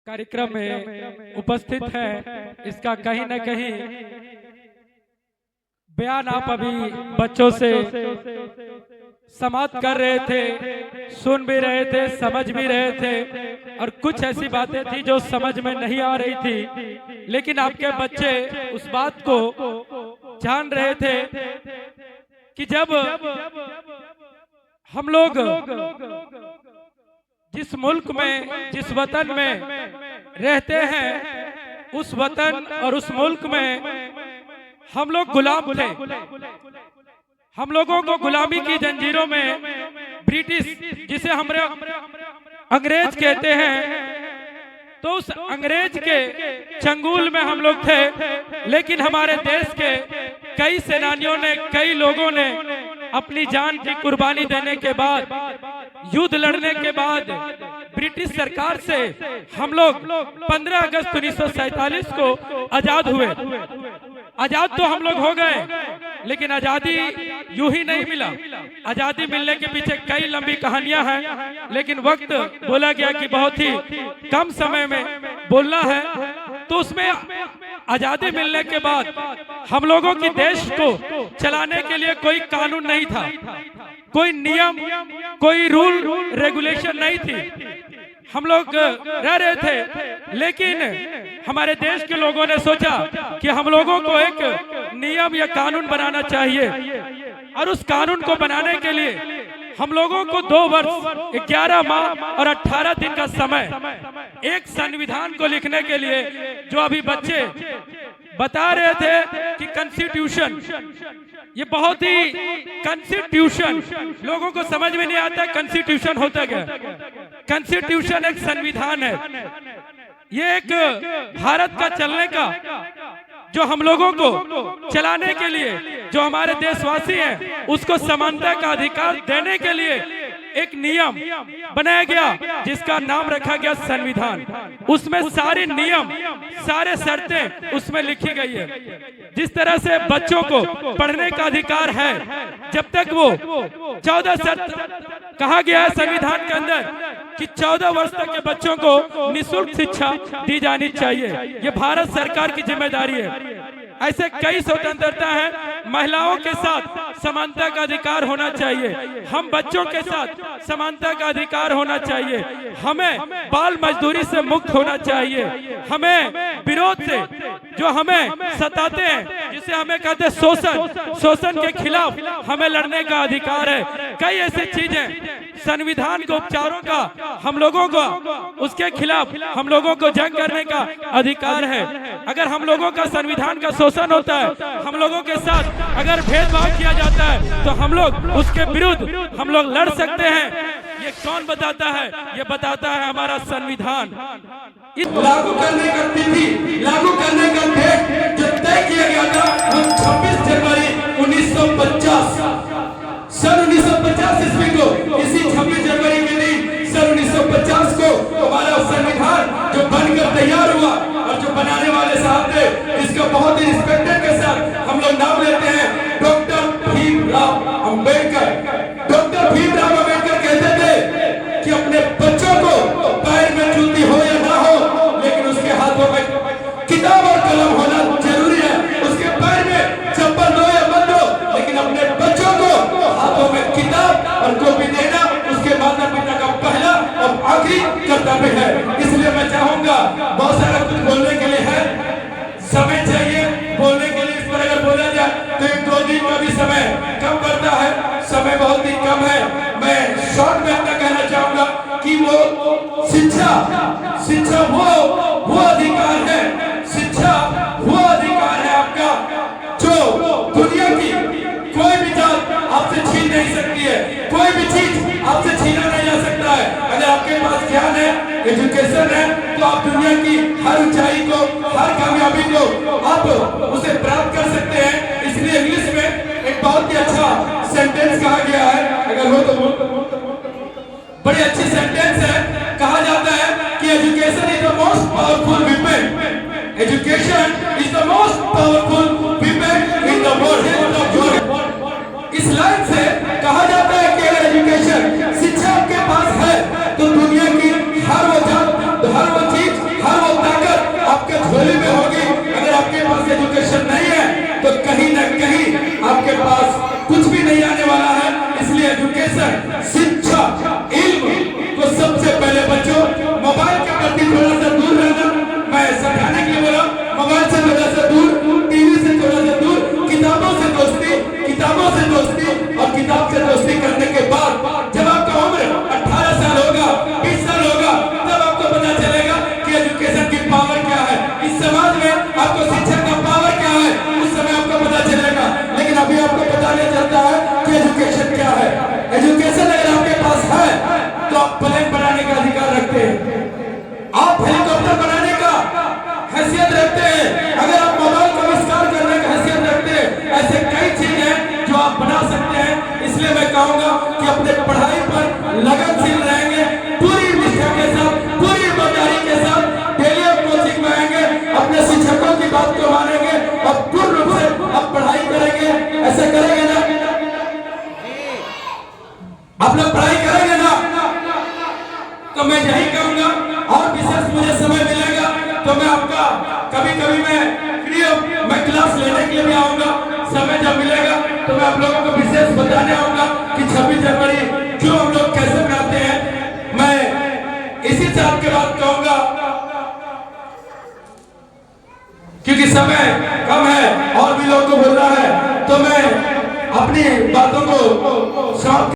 कार्यक्रम में उपस्थित है, इसका कहीं न कहीं बयान आप अभी बच्चों से समाप्त कर रहे थे, सुन भी रहे थे, समझ भी रहे थे और कुछ ऐसी बातें थी जो समझ में नहीं आ रही थी, लेकिन आपके बच्चे उस बात को जान रहे थे कि जब हम लोग जिस मुल्क में, जिस वतन में रहते हैं, उस वतन और उस मुल्क में हम लोग गुलाम थे। हम लोगों को गुलामी की जंजीरों में ब्रिटिश, जिसे हम अंग्रेज कहते हैं, तो उस अंग्रेज के चंगुल में हम लोग थे। लेकिन हमारे देश के कई सेनानियों ने, कई लोगों ने अपनी जान की कुर्बानी देने के बाद, युद्ध लड़ने के बाद ब्रिटिश सरकार से हम लोग 15 अगस्त 1947 को आजाद हुए। आजाद तो हम लोग हो गए, लेकिन आजादी यूं ही नहीं मिला। आजादी मिलने के पीछे कई लंबी कहानियां हैं, लेकिन वक्त बोला गया कि बहुत ही कम समय में बोलना है। तो उसमें आजादी मिलने के बाद हम लोगों की देश को चलाने के लिए कोई कानून नहीं था, कोई नियम, कोई रूल रेगुलेशन नहीं थी। हम लोग रह रहे थे, लेकिन हमारे देश के लोगों ने सोचा कि हम लोगों को एक नियम या कानून बनाना चाहिए, और उस कानून को बनाने के लिए हम लोगों को 2 वर्ष 11 माह और 18 दिन का समय, एक संविधान को लिखने के लिए, जो अभी बच्चे बता रहे थे कि कॉन्स्टिट्यूशन, ये बहुत ही कॉन्स्टिट्यूशन लोगों को समझ में नहीं आता। कॉन्स्टिट्यूशन होता क्या? कॉन्स्टिट्यूशन एक संविधान है, ये एक भारत का चलने का, जो हम लोगों को चलाने के लिए, जो हमारे देशवासी हैं, उसको समानता का अधिकार देने के लिए एक नियम बनाया गया, जिसका नाम रखा गया संविधान। उसमें सारे नियम, सारे शर्तें उसमें लिखी गई है। जिस तरह से बच्चों को पढ़ने का अधिकार है, जब तक वो 14 शर्त कहा गया है संविधान के अंदर कि 14 वर्ष तक के बच्चों को निःशुल्क शिक्षा दी जानी चाहिए। ये भारत सरकार की जिम्मेदारी है। ऐसे कई स्वतंत्रता है। महिलाओं के साथ समानता का अधिकार होना चाहिए, हम बच्चों के साथ समानता का अधिकार होना चाहिए, हमें बाल मजदूरी से मुक्त होना चाहिए, हमें विरोध से, जो हमें सताते हैं, जिसे हमें कहते हैं शोषण, शोषण के खिलाफ हमें लड़ने का अधिकार है। कई ऐसी चीजें, संविधान के उपचारों का हम लोगों को, उसके खिलाफ हम लोगों को जंग करने का अधिकार है। अगर हम लोगों का संविधान का शोषण होता है, हम लोगों के साथ अगर भेदभाव किया जाता है, तो हम लोग उसके विरुद्ध हम लोग लड़ सकते हैं। ये कौन बताता है? ये बताता है हमारा संविधान। लागू करने का तिथि, लागू करने का डेट जो तय किया गया था, वो 26 जनवरी 1950 सन 1950 ईस्वी को, इसी 26 जनवरी के दिन सन 1950 को हमारा संविधान जो बनकर तैयार हुआ, और जो बनाने वाले साहब थे, इसका बहुत ही रिस्पेक्टेड के साथ हम लोग नाम लेते हैं, डॉक्टर भीमराव अंबेडकर। डॉक्टर भीमराव अंबेडकर कहते थे कि अपने बच्चों को पैर में जूती हो या ना हो, लेकिन उसके हाथों में किताब और कलम होना जरूरी है। उसके पैर में चप्पल दो या मत दो, लेकिन अपने बच्चों को हाथों में किताब और कॉपी देना उसके माता पिता का पहला और आखिरी कर्तव्य है। इसलिए मैं चाहूंगा, बहुत सारा कुछ बोलने के लिए है, समय चाहिए बोलने के लिए। इस पर अगर बोला जाए तो 1-2 दिन का भी समय कम पड़ता है, समय बहुत ही कम है। मैं शॉर्ट में इतना कहना चाहूंगा कि वो शिक्षा, शिक्षा वो अधिकार है, शिक्षा वो अधिकार है आपका, जो दुनिया की कोई भी जात आपसे छीन नहीं सकती है, कोई भी चीज आपसे छीना नहीं जा सकता है। अगर आपके पास ज्ञान है, एजुकेशन है, तो आप दुनिया की हर ऊंचाई को, हर कामयाबी को आप उसे प्राप्त कर सकते हैं। इसलिए इंग्लिश में एक बहुत ही अच्छा सेंटेंस कहा गया है, अगर हो तो बड़ी अच्छी सेंटेंस है। कहा जाता है कि education is the most powerful weapon, education is the most powerful weapon in the world. इस लाइन से कहा जाता है कि अगर एजुकेशन, शिक्षा आपके पास है, तो दुनिया की हर वो चीज, सभी में होगी। अगर आपके पास एजुकेशन नहीं है तो कहीं ना कहीं आपके पास कुछ भी नहीं आने वाला है। इसलिए एजुकेशन, शिक्षा, इल्म को सबसे पहले बच्चों मोबाइल के प्रति थोड़ा सा दूर रहना। मैं समझाने के लिए बोला, मोबाइल से थोड़ा सा दूर, टीवी से थोड़ा सा दूर, किताबों से दोस्ती और किताब से दोस्ती करने के बाद जब आपका उम्र 18 साल होगा, 20 साल होगा, तब आपको पता चलेगा कि एजुकेशन की पावर क्या है, इस समाज में आपको शिक्षा का पावर क्या है, उस समय आपको पता चलेगा। लेकिन अभी आपको पता नहीं चलता है कि एजुकेशन क्या है। एजुकेशन अगर आपके पास है तो आप प्लेन बनाने का अधिकार रखते हैं, आप हेलीकॉप्टर बनाने का हैसियत रखते हैं, अगर आप मोबाइल का आविष्कार करने का हैसियत रखते हैं। ऐसे कई चीज हैं जो आप बना सकते हैं। इसलिए मैं कहूंगा कि अपने पढ़ाई पर लगनशील रहेंगे, पूरी निष्ठा के साथ, पूरी ईमानदारी के साथ डेली आप कोचिंग में आएंगे, अपने शिक्षकों की बात को मानेंगे और पूर्ण रूप से आप पढ़ाई करेंगे। ऐसे करेंगे ना? आप लोग पढ़ाई करेंगे ना? तो मैं यही कहूंगा। और विशेष मुझे समय मिलेगा तो मैं आपका कभी मैं फ्री मैं क्लास लेने के लिए भी आऊंगा। समय जब मिलेगा तो मैं आप लोगों को विशेष बताने आऊंगा कि 26 जनवरी क्यों हम लोग कैसे मनाते हैं। मैं इसी साल के बाद कहूंगा, क्योंकि समय कम है और भी लोगों को बोलना है, तो मैं अपनी बातों को